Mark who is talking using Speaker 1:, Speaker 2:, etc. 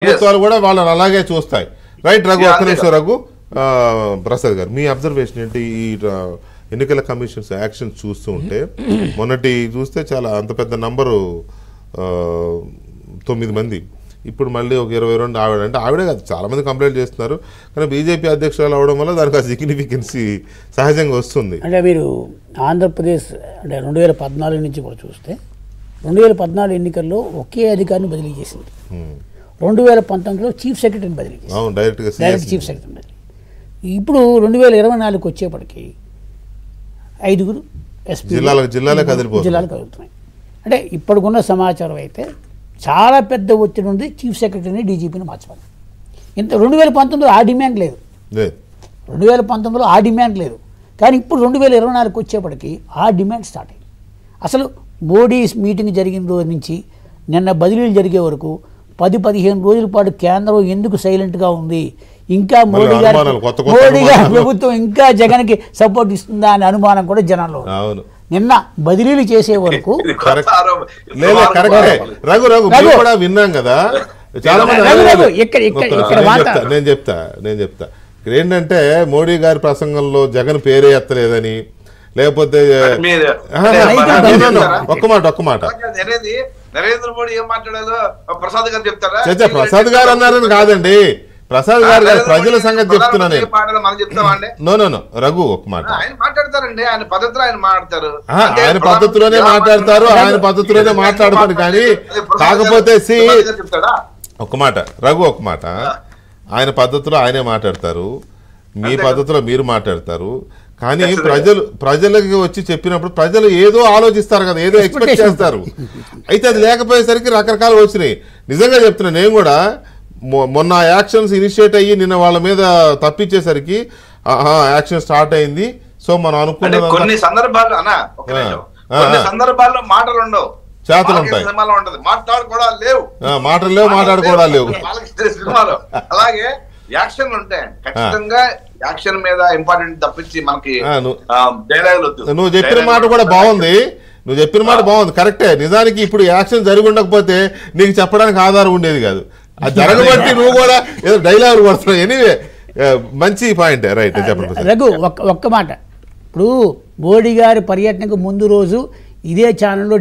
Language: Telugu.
Speaker 1: ప్రభుత్వాలు కూడా వాళ్ళని అలాగే చూస్తాయి. రైట్ రఘు, ఒక్క నిమిషం రఘు. ప్రసాద్ గారు, మీ అబ్జర్వేషన్ ఏంటి? ఈ ఎన్నికల కమిషన్స్ యాక్షన్ చూస్తూ ఉంటే మొన్నటి చూస్తే చాలా అంత పెద్ద నంబరు 9 మంది, ఇప్పుడు మళ్ళీ ఒక 22 ఆవిడ, అంటే ఆవిడే కాదు చాలా మంది కంప్లైంట్ చేస్తున్నారు. కానీ బీజేపీ అధ్యక్షురాలు అవడం వల్ల దానికి ఆ సిగ్నిఫికెన్సీ సహజంగా వస్తుంది.
Speaker 2: అంటే మీరు ఆంధ్రప్రదేశ్ అంటే 2014 నుంచి కూడా చూస్తే 2014 ఎన్నికల్లో ఒకే అధికారిని బదిలీ చేసింది. 2019లో చీఫ్ సెక్రటరీని బదిలీ చేసింది, డైరెక్ట్ చీఫ్ సెక్రటరీ బదిలీ. ఇప్పుడు 2024కి వచ్చేప్పటికి 5 ఎస్పీ జిల్లాలకు కదులుతున్నాయి. అంటే ఇప్పటికున్న సమాచారం అయితే చాలా పెద్ద ఒత్తిడి ఉంది చీఫ్ సెక్రటరీని డీజీపీని మార్చాలి. ఇంత 2019లో ఆ డిమాండ్ లేదు, 2019లో ఆ డిమాండ్ లేదు. కానీ ఇప్పుడు 2024కి వచ్చేప్పటికి ఆ డిమాండ్ స్టార్ట్ అయింది. అసలు మోడీ మీటింగ్ జరిగిన రోజు నుంచి నిన్న బదిలీలు జరిగే వరకు 10-15 రోజుల పాటు కేంద్రం ఎందుకు సైలెంట్గా ఉంది, ఇంకా మోడీ గారి ప్రభుత్వం ఇంకా జగన్కి సపోర్ట్ ఇస్తుందా అనే అనుమానం కూడా జనాల్లో. నిన్న బదిలీలు చేసే వరకు
Speaker 1: విన్నాం కదా చాలా మంది. నేను చెప్తా ఏంటంటే మోడీ గారి ప్రసంగంలో జగన్ పేరే ఎత్తలేదని, లేకపోతే ఒక్క మాట
Speaker 3: నరేంద్ర మోడీ ఏం మాట్లాడాలో ప్రసాద్ గారు చెప్తారా?
Speaker 1: ప్రసాద్ గారు అన్నారని కాదండి, ప్రసాద్ గారు ప్రజల సంగతి చెప్తున్నాను. నో రఘు, ఒక మాట.
Speaker 3: ఆయన మాట్లాడతారండి, ఆయన పద్ధతిలో ఆయన మాట్లాడతారు,
Speaker 1: ఆయన పద్ధతిలోనే మాట్లాడతారు, ఆయన పద్ధతిలోనే మాట్లాడతారు. కానీ కాకపోతే ఒక మాట రఘు, ఒక మాట, ఆయన పద్ధతిలో ఆయనే మాట్లాడతారు, మీ పద్ధతిలో మీరు మాట్లాడతారు. కానీ ప్రజలకి వచ్చి చెప్పినప్పుడు ప్రజలు ఏదో ఆలోచిస్తారు కదా, ఏదో ఎక్స్పెక్ట్ చేస్తారు. అయితే అది లేకపోయేసరికి రకరకాలు వచ్చినాయి. నిజంగా చెప్తున్నా, నేను కూడా మొన్న యాక్షన్స్ ఇనిషియేట్ అయ్యి నిన్న వాళ్ళ మీద తప్పించేసరికి యాక్షన్ స్టార్ట్ అయింది. సో మనం అనుకున్న
Speaker 3: కొన్ని సందర్భాల్లో మాటలు ఉండవు,
Speaker 1: చేతలు ఉంటాయి. మాటలు లేవు, మాట్లాడుకోవడాలు లేవు.
Speaker 3: సినిమాలో అలాగే యాక్షన్లు ఉంటాయి, ఖచ్చితంగా యాక్షన్ మీద ఇంపార్టెంట్ తప్పించి మనకి
Speaker 1: నువ్వు చెప్పిన మాట కూడా బాగుంది, నువ్వు చెప్పిన మాట బాగుంది, కరెక్టే. నిజానికి ఇప్పుడు యాక్షన్ జరిగి ఉండకపోతే నీకు చెప్పడానికి ఆధారం ఉండేది కాదు. అది జరగబట్టి నువ్వు కూడా ఏదో డైలాగ్ కొడుతున్నావు. ఎనీవే, మంచి పాయింట్. రైట్, చెప్పండి
Speaker 2: రఘు. ఒక్క మాట, ఇప్పుడు మోడీ గారి పర్యటనకు ముందు రోజు ఇదే ఛానల్లో